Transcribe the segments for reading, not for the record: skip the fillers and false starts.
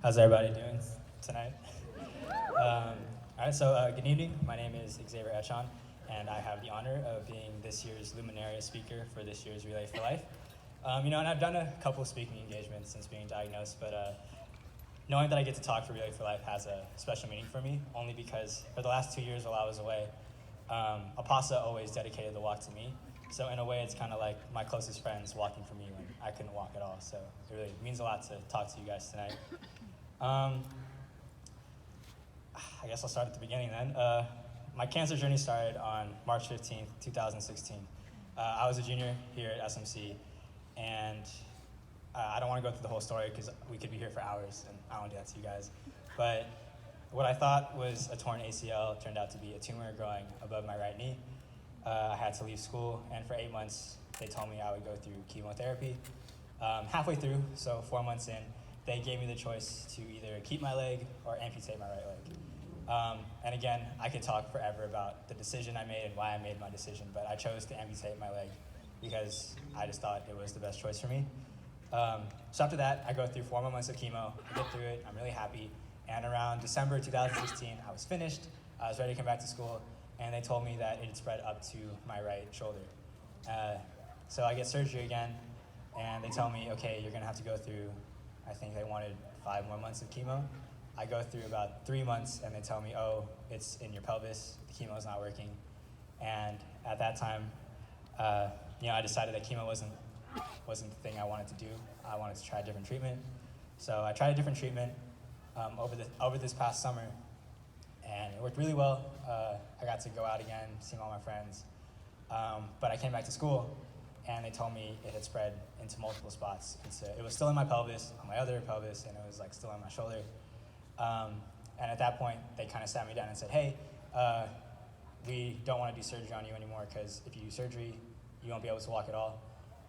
How's everybody doing tonight? All right, so good evening. My name is Xavier Echon, and I have the honor of being this year's Luminaria speaker for this year's Relay for Life. And I've done a couple of speaking engagements since being diagnosed, but knowing that I get to talk for Relay for Life has a special meaning for me, only because for the last 2 years while I was away, Apasa always dedicated the walk to me. So in a way, it's kind of like my closest friends walking for me when I couldn't walk at all. So it really means a lot to talk to you guys tonight. I guess I'll start at the beginning then. My cancer journey started on March 15th, 2016. I was a junior here at SMC, and I don't want to go through the whole story because we could be here for hours, and I don't want to do that to you guys. But what I thought was a torn ACL turned out to be a tumor growing above my right knee. I had to leave school, and for 8 months, they told me I would go through chemotherapy. Halfway through, so 4 months in, they gave me the choice to either keep my leg or amputate my right leg. And again, I could talk forever about the decision I made and why I made my decision, but I chose to amputate my leg because I just thought it was the best choice for me. So after that, I go through 4 more months of chemo. I get through it. I'm really happy. And around December 2016, I was finished. I was ready to come back to school, and they told me that it had spread up to my right shoulder. So I get surgery again, and they tell me, okay, you're going to have to go through, I think they wanted 5 more months of chemo. I go through about 3 months, and they tell me, oh, it's in your pelvis. The chemo's not working. And at that time, I decided that chemo wasn't the thing I wanted to do. I wanted to try a different treatment. So I tried a different treatment over this past summer, and it worked really well. I got to go out again, see all my friends. But I came back to school, and they told me it had spread into multiple spots. It was still in my pelvis, on my other pelvis, and it was still on my shoulder. And at that point, they kind of sat me down and said, hey, we don't want to do surgery on you anymore because if you do surgery, you won't be able to walk at all.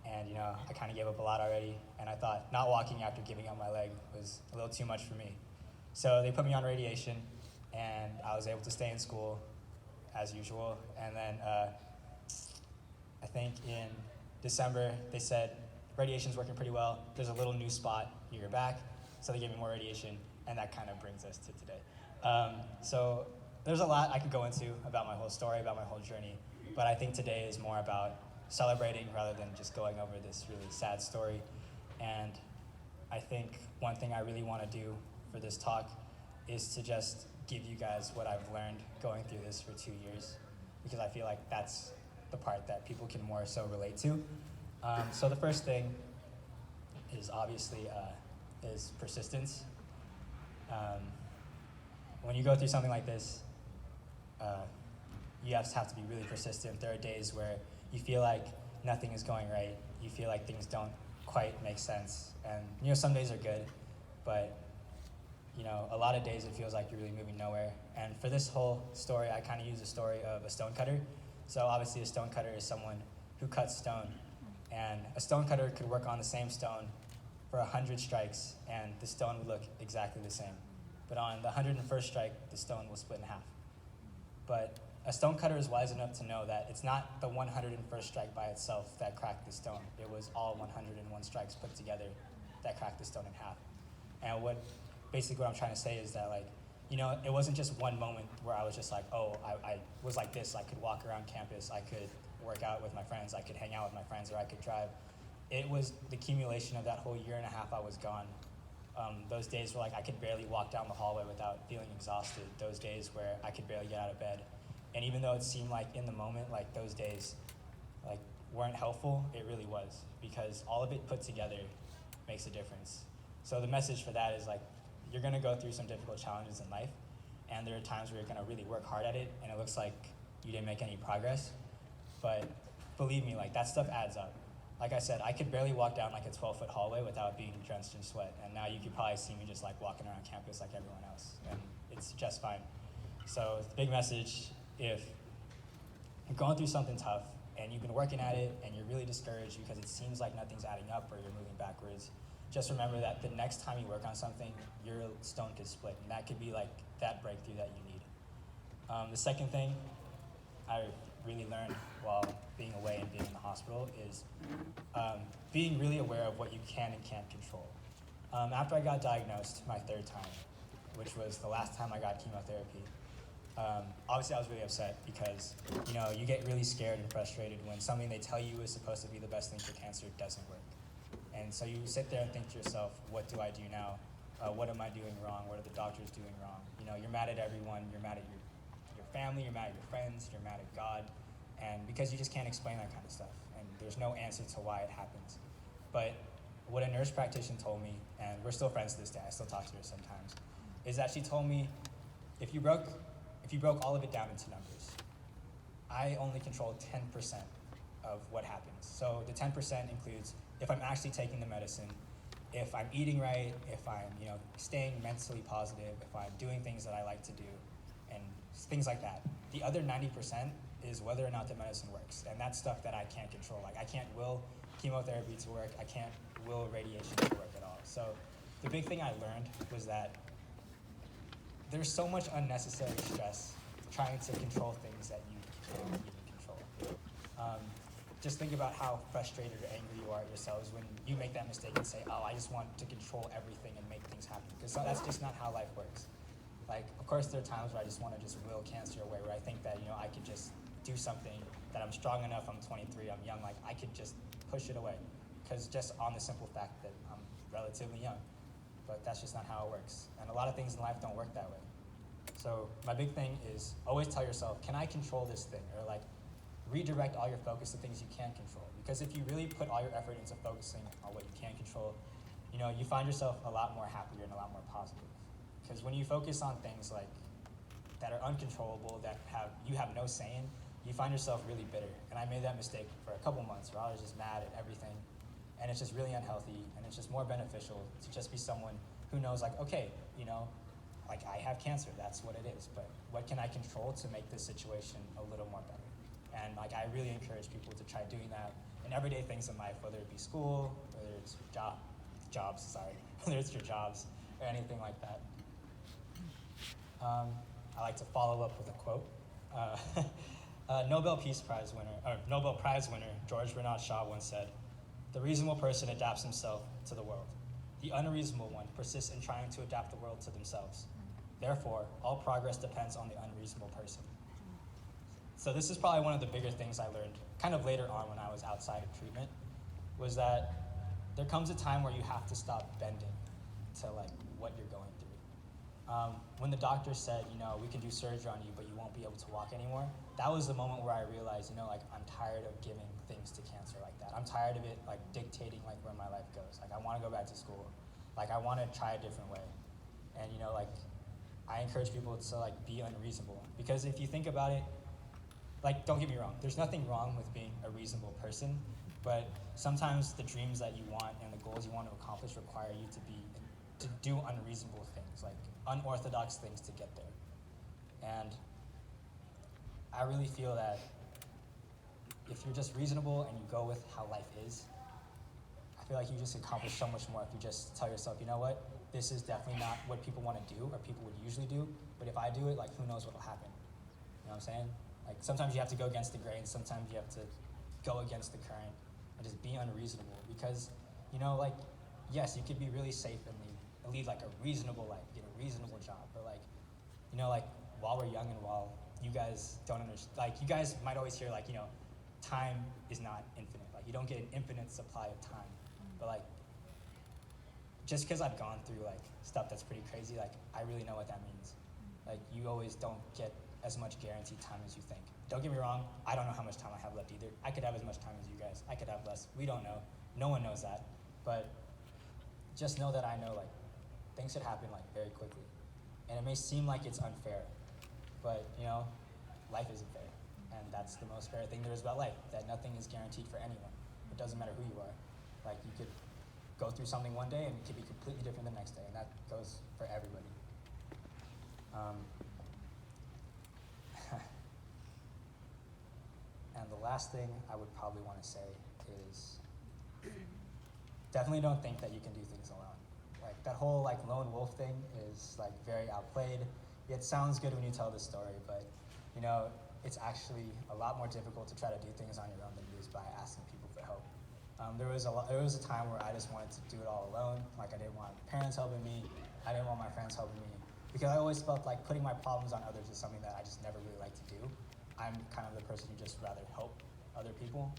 And I kind of gave up a lot already, and I thought not walking after giving up my leg was a little too much for me. So they put me on radiation, and I was able to stay in school as usual. And then I think in December, they said, radiation's working pretty well. There's a little new spot near your back, so they gave me more radiation, and that kind of brings us to today. So there's a lot I could go into about my whole story, about my whole journey, but I think today is more about celebrating rather than just going over this really sad story. And I think one thing I really want to do for this talk is to just give you guys what I've learned going through this for 2 years, because I feel like that's the part that people can more so relate to. So the first thing is obviously is persistence. When you go through something like this, you have to be really persistent. There are days where you feel like nothing is going right. You feel like things don't quite make sense. And some days are good, but a lot of days it feels like you're really moving nowhere. And for this whole story, I kind of use the story of a stonecutter. So obviously a stonecutter is someone who cuts stone. And a stonecutter could work on the same stone for 100 strikes, and the stone would look exactly the same. But on the 101st strike, the stone will split in half. But a stonecutter is wise enough to know that it's not the 101st strike by itself that cracked the stone. It was all 101 strikes put together that cracked the stone in half. And basically what I'm trying to say is that it wasn't just one moment where I was just like, oh, I was like this. I could walk around campus. I could work out with my friends. I could hang out with my friends, or I could drive. It was the accumulation of that whole year and a half I was gone. Those days where I could barely walk down the hallway without feeling exhausted. Those days where I could barely get out of bed. And even though it seemed like in the moment, those days weren't helpful, it really was, because all of it put together makes a difference. So the message for that is you're gonna go through some difficult challenges in life, and there are times where you're gonna really work hard at it, and it looks like you didn't make any progress. But believe me, that stuff adds up. Like I said, I could barely walk down a 12-foot hallway without being drenched in sweat, and now you could probably see me just walking around campus like everyone else, and it's just fine. So the big message, if you're going through something tough and you've been working at it and you're really discouraged because it seems like nothing's adding up or you're moving backwards, just remember that the next time you work on something, your stone could split, and that could be that breakthrough that you need. The second thing I really learned while being away and being in the hospital is being really aware of what you can and can't control. After I got diagnosed my third time, which was the last time I got chemotherapy, obviously I was really upset because, you get really scared and frustrated when something they tell you is supposed to be the best thing for cancer doesn't work. And so you sit there and think to yourself, what do I do now? What am I doing wrong? What are the doctors doing wrong? You're mad at everyone. You're mad at your family. You're mad at your friends. You're mad at God. And because you just can't explain that kind of stuff. And there's no answer to why it happens. But what a nurse practitioner told me, and we're still friends to this day, I still talk to her sometimes, is that she told me, if you broke all of it down into numbers, I only control 10% of what happens. So the 10% includes if I'm actually taking the medicine, if I'm eating right, if I'm staying mentally positive, if I'm doing things that I like to do, and things like that. The other 90% is whether or not the medicine works, and that's stuff that I can't control. Like I can't will chemotherapy to work, I can't will radiation to work at all. So the big thing I learned was that there's so much unnecessary stress trying to control things that you can't even control. Just think about how frustrated or angry you are at yourselves when you make that mistake and say, oh, I just want to control everything and make things happen. Because that's just not how life works. Like, of course, there are times where I just want to just will cancer away, where I think that, I could just do something, that I'm strong enough, I'm 23, I'm young, like, I could just push it away. Because just on the simple fact that I'm relatively young. But that's just not how it works. And a lot of things in life don't work that way. So my big thing is always tell yourself, can I control this thing? Or like, redirect all your focus to things you can control. Because if you really put all your effort into focusing on what you can control, you find yourself a lot more happier and a lot more positive. Because when you focus on things like that are uncontrollable, that you have no say in, you find yourself really bitter. And I made that mistake for a couple months where I was just mad at everything. And it's just really unhealthy, and it's just more beneficial to just be someone who knows, like, okay, like I have cancer, that's what it is, but what can I control to make this situation a little more better? And like I really encourage people to try doing that in everyday things in life, whether it be school, whether it's whether it's your jobs or anything like that. I like to follow up with a quote. Nobel Prize winner George Bernard Shaw once said, "The reasonable person adapts himself to the world. The unreasonable one persists in trying to adapt the world to themselves. Therefore, all progress depends on the unreasonable person." So this is probably one of the bigger things I learned kind of later on when I was outside of treatment, was that there comes a time where you have to stop bending to like what you're going through. When the doctor said, we can do surgery on you, but you won't be able to walk anymore, that was the moment where I realized, like I'm tired of giving things to cancer like that. I'm tired of it like dictating like where my life goes. Like I want to go back to school. Like I want to try a different way. And like I encourage people to like be unreasonable, because if you think about it, like, don't get me wrong, there's nothing wrong with being a reasonable person, but sometimes the dreams that you want and the goals you want to accomplish require you to do unreasonable things, like unorthodox things to get there. And I really feel that if you're just reasonable and you go with how life is, I feel like you just accomplish so much more if you just tell yourself, you know what, this is definitely not what people want to do or people would usually do, but if I do it, like, who knows what will happen? You know what I'm saying? Like, sometimes you have to go against the grain, sometimes you have to go against the current and just be unreasonable, because, like, yes, you could be really safe and lead like a reasonable life, get a reasonable job, but like, like while we're young and while you guys don't understand, like you guys might always hear like, time is not infinite, like you don't get an infinite supply of time, but like, just because I've gone through like stuff that's pretty crazy, like I really know what that means. Like you always don't get as much guaranteed time as you think. Don't get me wrong, I don't know how much time I have left either. I could have as much time as you guys. I could have less. We don't know. No one knows that. But just know that I know like things could happen like very quickly. And it may seem like it's unfair, but life isn't fair. And that's the most fair thing there is about life, that nothing is guaranteed for anyone. It doesn't matter who you are. Like you could go through something one day and it could be completely different the next day, and that goes for everybody. And the last thing I would probably want to say is definitely don't think that you can do things alone. Like that whole like lone wolf thing is like very outplayed. It sounds good when you tell the story, but it's actually a lot more difficult to try to do things on your own than it is by asking people for help. There was a time where I just wanted to do it all alone. Like I didn't want parents helping me. I didn't want my friends helping me because I always felt like putting my problems on others is something that I just never really like to do. I'm kind of the person who just rather help other people.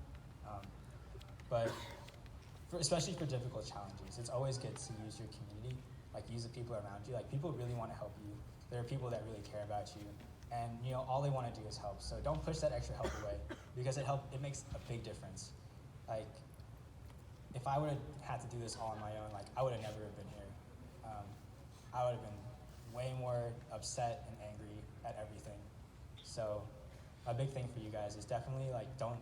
But especially for difficult challenges, it's always good to use your community, like use the people around you. Like people really want to help you. There are people that really care about you, and all they want to do is help. So don't push that extra help away because it makes a big difference. Like if I would have had to do this all on my own, like I would have never have been here. I would have been way more upset and angry at everything. So a big thing for you guys is definitely like don't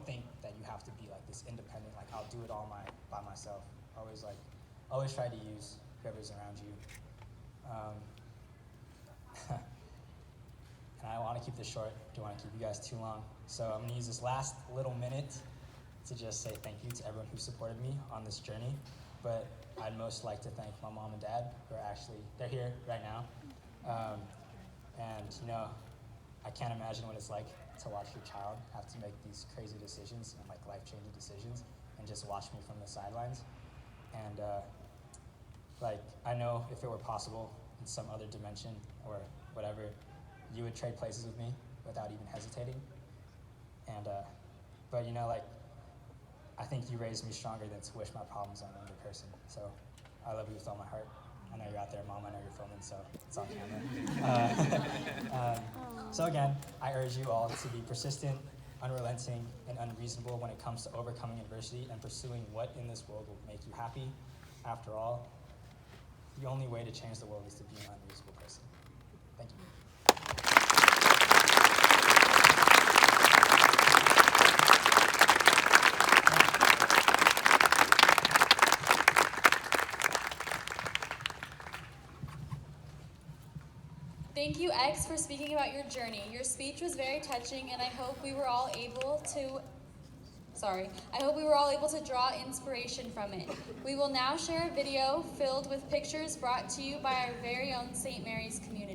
think that you have to be like this independent, like I'll do it all by myself. Always try to use whoever's around you. And I want to keep this short, don't want to keep you guys too long. So I'm gonna use this last little minute to just say thank you to everyone who supported me on this journey. But I'd most like to thank my mom and dad who are they're here right now. And I can't imagine what it's like to watch your child have to make these crazy decisions and like life-changing decisions and just watch me from the sidelines. And I know if it were possible in some other dimension or whatever, you would trade places with me without even hesitating. And but I think you raised me stronger than to wish my problems on another person. So I love you with all my heart. I know you're out there, Mom. I know you're filming, so it's on camera. So again, I urge you all to be persistent, unrelenting, and unreasonable when it comes to overcoming adversity and pursuing what in this world will make you happy. After all, the only way to change the world is to be an unreasonable person. Thank you. Thank you, X, for speaking about your journey. Your speech was very touching, and I hope we were all able to draw inspiration from it. We will now share a video filled with pictures brought to you by our very own St. Mary's community.